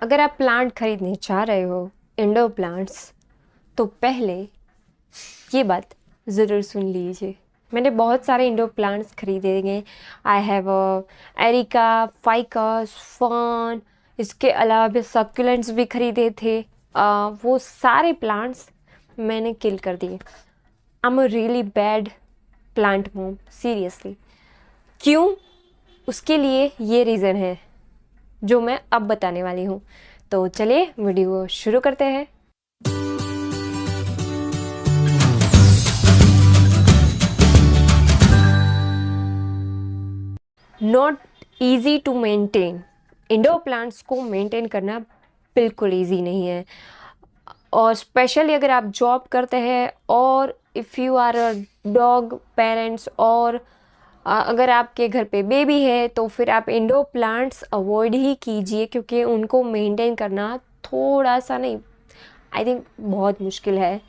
अगर आप प्लांट खरीदने चाह रहे हो, इंडोर प्लांट्स, तो पहले ये बात ज़रूर सुन लीजिए। मैंने बहुत सारे इंडोर प्लांट्स खरीदे हैं। I have areca, ficus, fern, इसके अलावा भी सक्यूलेंट्स भी खरीदे थे। वो सारे प्लांट्स मैंने किल कर दिए। I am a really bad plant mom, seriously. क्यों? उसके लिए ये रीज़न है जो मैं अब बताने वाली हूँ। तो चलिए वीडियो शुरू करते हैं। Not easy to maintain. Indoor plants को मेंटेन करना बिल्कुल ईजी नहीं है, और स्पेशली अगर आप जॉब करते हैं और if you are a dog parents, और अगर आपके घर पे बेबी है तो फिर आप इंडोर प्लांट्स अवॉइड ही कीजिए, क्योंकि उनको मेंटेन करना थोड़ा सा नहीं, आई थिंक बहुत मुश्किल है।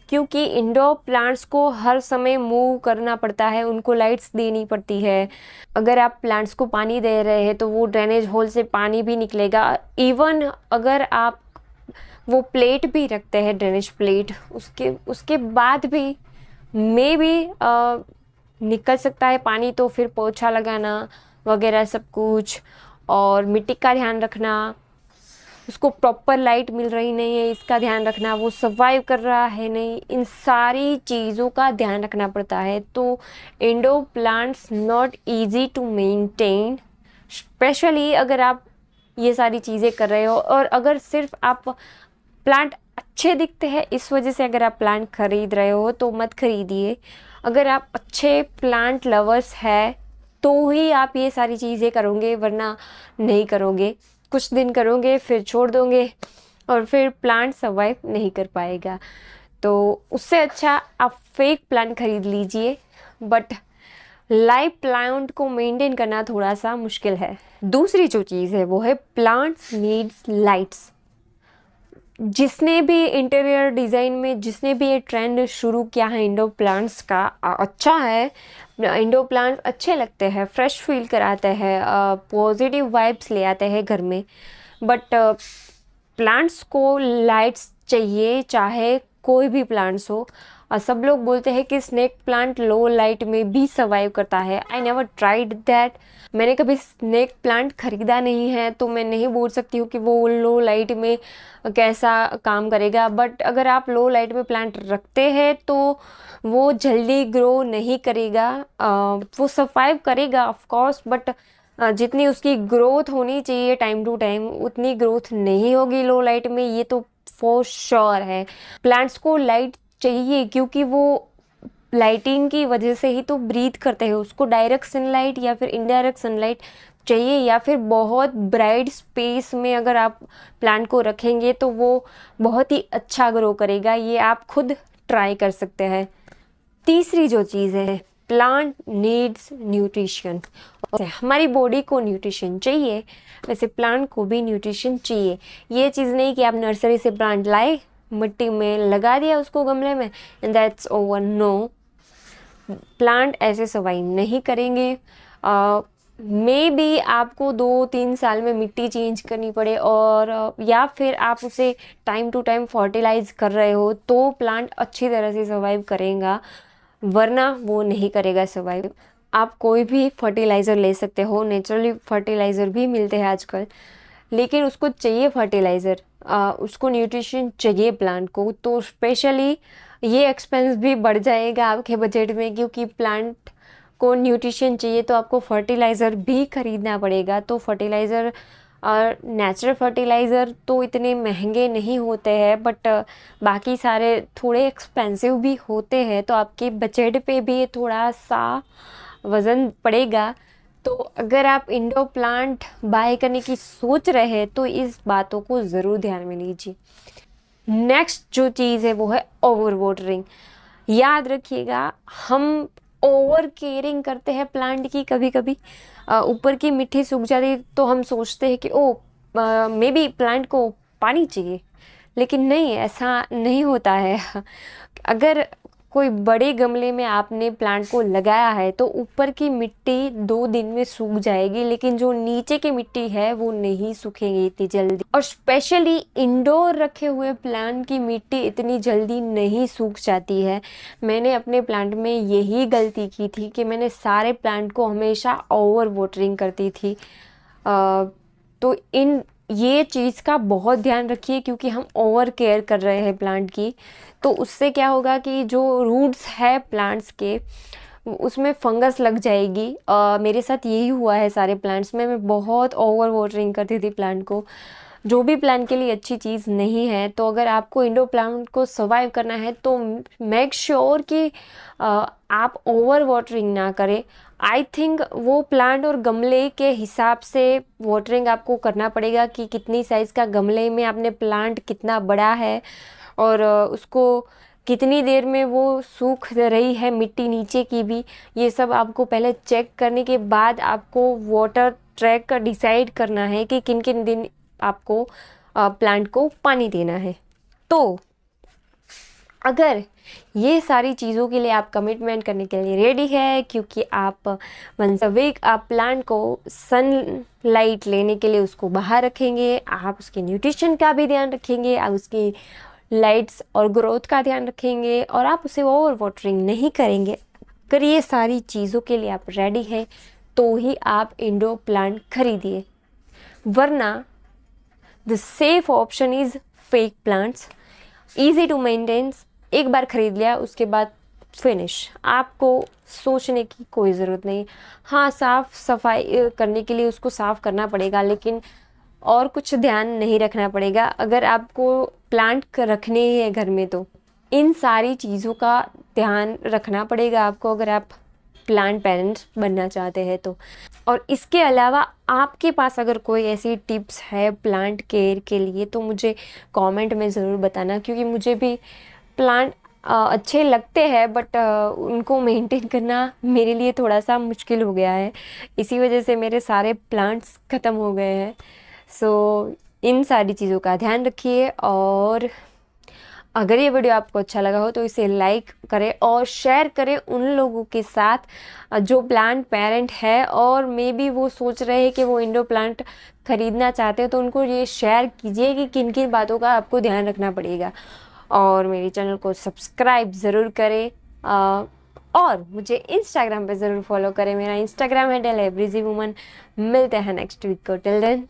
क्योंकि इंडोर प्लांट्स को हर समय मूव करना पड़ता है, उनको लाइट्स देनी पड़ती है। अगर आप प्लांट्स को पानी दे रहे हैं तो वो ड्रेनेज होल से पानी भी निकलेगा। इवन अगर आप वो प्लेट भी रखते हैं, ड्रेनेज प्लेट, उसके बाद भी मे भी निकल सकता है पानी, तो फिर पोछा लगाना वगैरह सब कुछ, और मिट्टी का ध्यान रखना, उसको प्रॉपर लाइट मिल रही नहीं है इसका ध्यान रखना, वो सर्वाइव कर रहा है नहीं, इन सारी चीज़ों का ध्यान रखना पड़ता है। तो indoor plants not easy to maintain, specially अगर आप ये सारी चीज़ें कर रहे हो। और अगर सिर्फ आप प्लांट अच्छे दिखते हैं इस वजह से अगर आप प्लांट खरीद रहे हो तो मत खरीदिए। अगर आप अच्छे प्लांट लवर्स हैं तो ही आप ये सारी चीज़ें करोगे, वरना नहीं करोगे। कुछ दिन करोगे फिर छोड़ दोगे और फिर प्लांट सर्वाइव नहीं कर पाएगा। तो उससे अच्छा आप फेक प्लांट खरीद लीजिए, बट लाइव प्लांट को मेंटेन करना थोड़ा सा मुश्किल है। दूसरी जो चीज़ है वो है प्लांट्स नीड्स लाइट्स। जिसने भी इंटीरियर डिज़ाइन में जिसने भी ये ट्रेंड शुरू किया है इंडोर प्लांट्स का, अच्छा है। इंडोर प्लांट्स अच्छे लगते हैं, फ्रेश फील कराते हैं, पॉजिटिव वाइब्स ले आते हैं घर में। बट प्लांट्स को लाइट्स चाहिए, चाहे कोई भी प्लांट्स हो। सब लोग बोलते हैं कि स्नेक प्लांट लो लाइट में भी सर्वाइव करता है। I never tried that. मैंने कभी स्नेक प्लांट खरीदा नहीं है, तो मैं नहीं बोल सकती हूँ कि वो लो लाइट में कैसा काम करेगा। बट अगर आप लो लाइट में प्लांट रखते हैं तो वो जल्दी ग्रो नहीं करेगा। वो सर्वाइव करेगा ऑफ कोर्स, बट जितनी उसकी ग्रोथ होनी चाहिए टाइम टू टाइम उतनी ग्रोथ नहीं होगी लो लाइट में, ये तो फॉर श्योर है। प्लांट्स को लाइट चाहिए क्योंकि वो लाइटिंग की वजह से ही तो ब्रीथ करते हैं। उसको डायरेक्ट सनलाइट या फिर इनडायरेक्ट सनलाइट चाहिए, या फिर बहुत ब्राइट स्पेस में अगर आप प्लांट को रखेंगे तो वो बहुत ही अच्छा ग्रो करेगा। ये आप खुद ट्राई कर सकते हैं। तीसरी जो चीज़ है, प्लांट नीड्स न्यूट्रिशन। हमारी बॉडी को न्यूट्रिशन चाहिए, वैसे प्लांट को भी न्यूट्रिशन चाहिए। ये चीज़ नहीं कि आप नर्सरी से प्लांट लाए, मिट्टी में लगा दिया उसको गमले में and that's over. No, plant ऐसे सर्वाइव नहीं करेंगे। मे बी आपको 2-3 साल में मिट्टी चेंज करनी पड़े, और या फिर आप उसे टाइम टू टाइम फर्टिलाइज कर रहे हो तो प्लांट अच्छी तरह से सर्वाइव करेगा, वरना वो नहीं करेगा सर्वाइव। आप कोई भी फर्टिलाइज़र ले सकते हो, नेचुरली फर्टिलाइज़र भी मिलते हैं आजकल, लेकिन उसको चाहिए फर्टिलाइज़र, उसको न्यूट्रिशन चाहिए प्लांट को। तो स्पेशली ये एक्सपेंस भी बढ़ जाएगा आपके बजट में, क्योंकि प्लांट को न्यूट्रिशन चाहिए तो आपको फर्टिलाइज़र भी खरीदना पड़ेगा। तो फर्टिलाइज़र, नेचुरल फर्टिलाइज़र तो इतने महंगे नहीं होते हैं, बट बाकी सारे थोड़े एक्सपेंसिव भी होते हैं, तो आपके बजट पे भी थोड़ा सा वज़न पड़ेगा। तो अगर आप इंडोर प्लांट बाय करने की सोच रहे हैं तो इस बातों को ज़रूर ध्यान में लीजिए। नेक्स्ट जो चीज़ है वो है ओवर वाटरिंग। याद रखिएगा, हम ओवर केयरिंग करते हैं प्लांट की। कभी कभी ऊपर की मिट्टी सूख जाती तो हम सोचते हैं कि ओ मे बी प्लांट को पानी चाहिए, लेकिन नहीं, ऐसा नहीं होता है। अगर कोई बड़े गमले में आपने प्लांट को लगाया है तो ऊपर की मिट्टी 2 दिन में सूख जाएगी, लेकिन जो नीचे की मिट्टी है वो नहीं सूखेगी इतनी जल्दी। और स्पेशली इंडोर रखे हुए प्लांट की मिट्टी इतनी जल्दी नहीं सूख जाती है। मैंने अपने प्लांट में यही गलती की थी कि मैंने सारे प्लांट को हमेशा ओवर वाटरिंग करती थी। तो ये चीज़ का बहुत ध्यान रखिए, क्योंकि हम ओवर केयर कर रहे हैं प्लांट की, तो उससे क्या होगा कि जो रूट्स है प्लांट्स के उसमें फंगस लग जाएगी। मेरे साथ यही हुआ है सारे प्लांट्स में। मैं बहुत ओवर वाटरिंग करती थी प्लांट को, जो भी प्लांट के लिए अच्छी चीज़ नहीं है। तो अगर आपको इंडोर प्लांट को सर्वाइव करना है तो मेक श्योर कि आप ओवर वाटरिंग ना करें। आई थिंक वो प्लांट और गमले के हिसाब से वाटरिंग आपको करना पड़ेगा कि कितनी साइज़ का गमले में आपने प्लांट कितना बड़ा है और उसको कितनी देर में वो सूख रही है मिट्टी नीचे की भी। ये सब आपको पहले चेक करने के बाद आपको वाटर ट्रैक का डिसाइड करना है कि किन किन दिन आपको प्लांट को पानी देना है। तो अगर ये सारी चीज़ों के लिए आप कमिटमेंट करने के लिए रेडी है, क्योंकि आप वंस अ वीक आप प्लांट को सनलाइट लेने के लिए उसको बाहर रखेंगे, आप उसके न्यूट्रिशन का भी ध्यान रखेंगे, आप उसकी लाइट्स और ग्रोथ का ध्यान रखेंगे, और आप उसे ओवर वाटरिंग नहीं करेंगे। अगर ये सारी चीज़ों के लिए आप रेडी हैं तो ही आप इंडोर प्लांट खरीदिए, वरना the safe option is fake plants, easy to maintain. एक बार खरीद लिया उसके बाद फिनिश, आपको सोचने की कोई ज़रूरत नहीं। हाँ, साफ़ सफाई करने के लिए उसको साफ़ करना पड़ेगा, लेकिन और कुछ ध्यान नहीं रखना पड़ेगा। अगर आपको प्लांट रखने ही है घर में तो इन सारी चीज़ों का ध्यान रखना पड़ेगा आपको, अगर आप प्लांट पेरेंट्स बनना चाहते हैं तो। और इसके अलावा आपके पास अगर कोई ऐसी टिप्स है प्लांट केयर के लिए तो मुझे कमेंट में ज़रूर बताना, क्योंकि मुझे भी प्लांट अच्छे लगते हैं, बट उनको मेंटेन करना मेरे लिए थोड़ा सा मुश्किल हो गया है। इसी वजह से मेरे सारे प्लांट्स ख़त्म हो गए हैं। सो इन सारी चीज़ों का ध्यान रखिए, और अगर ये वीडियो आपको अच्छा लगा हो तो इसे लाइक करें और शेयर करें उन लोगों के साथ जो प्लांट पेरेंट है और मे बी वो सोच रहे हैं कि वो इंडोर प्लांट खरीदना चाहते हैं। तो उनको ये शेयर कीजिए कि किन किन बातों का आपको ध्यान रखना पड़ेगा, और मेरे चैनल को सब्सक्राइब ज़रूर करें, और मुझे इंस्टाग्राम पे ज़रूर फॉलो करें। मेरा इंस्टाग्राम है @breezywwoman। मिलते हैं नेक्स्ट वीक को। टिल देन,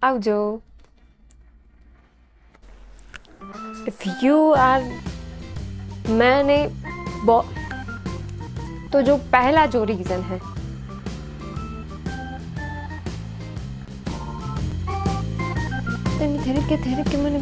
आवजो। इफ़ यू आर मैंने तो जो पहला जो रीज़न है, धीरे के मैंने